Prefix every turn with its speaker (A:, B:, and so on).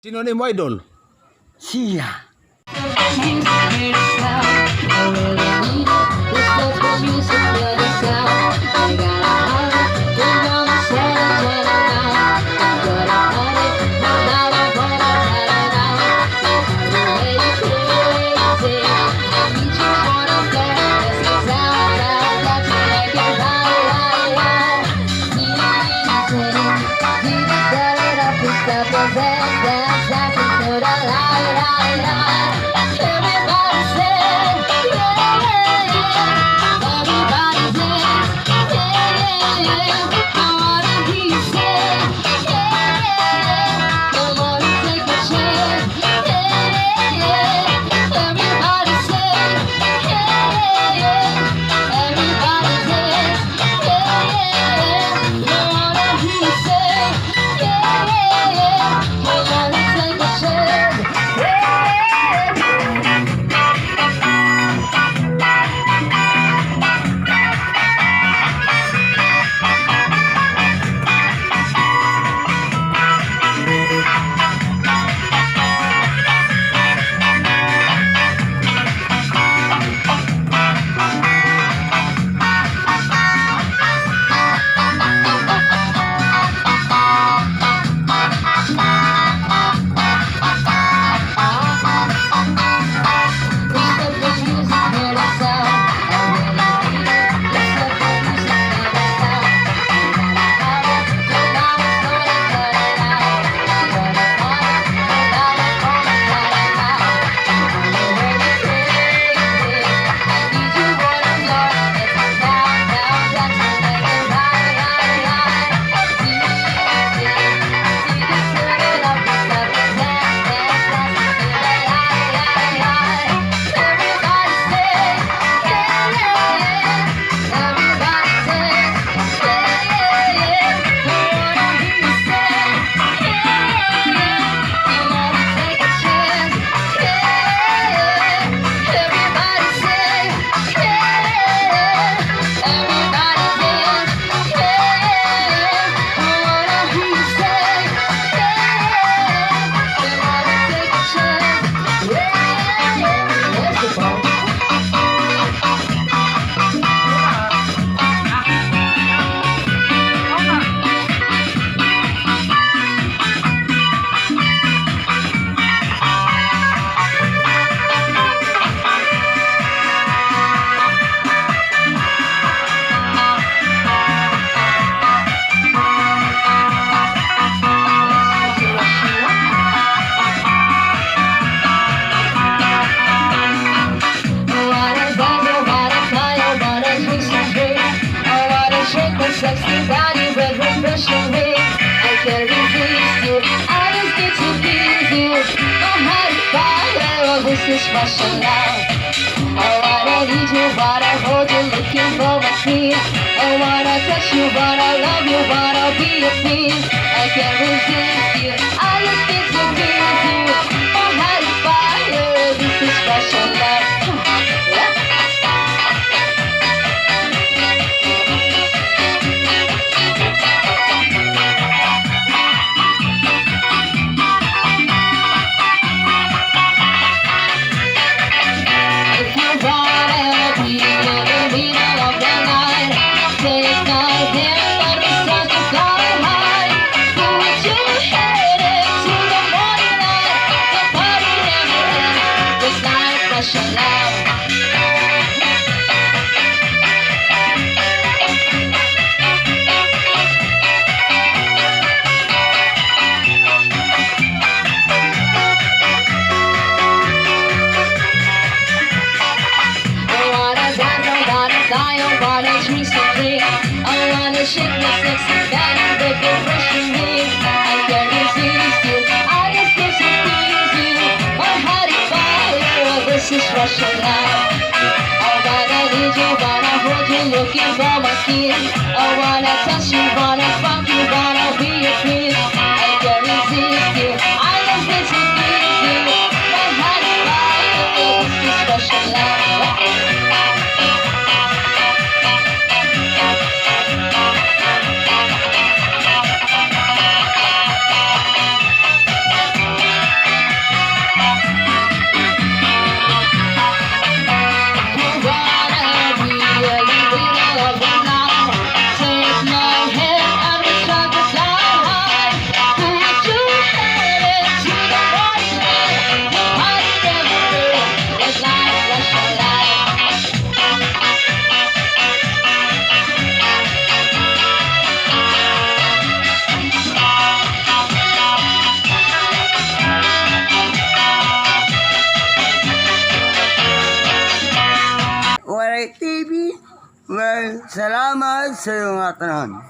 A: Sinonim mo, idol?
B: Siya.
C: Sexy body with refreshing waves. I can't resist you. I just get to please you. My heart is fire. Oh, this is special love. I wanna need you, wanna hold you, looking for my skin. I wanna touch you, wanna love you, wanna be your queen. I can't resist you. I just get to please you. My heart is fire. This is special love. I wanna shake my sexy body with refreshing waves. I can't resist you. I just get to please you. My heart is fire. Oh, this is Russian love. I wanna need you, wanna hold you, looking for my skin. I wanna touch you, wanna fuck you, wanna be your queen. I can't resist you. I just get to please you. My heart is fire. Oh, this is Russian love.
A: TV. Well, salamat sa iyong atanan.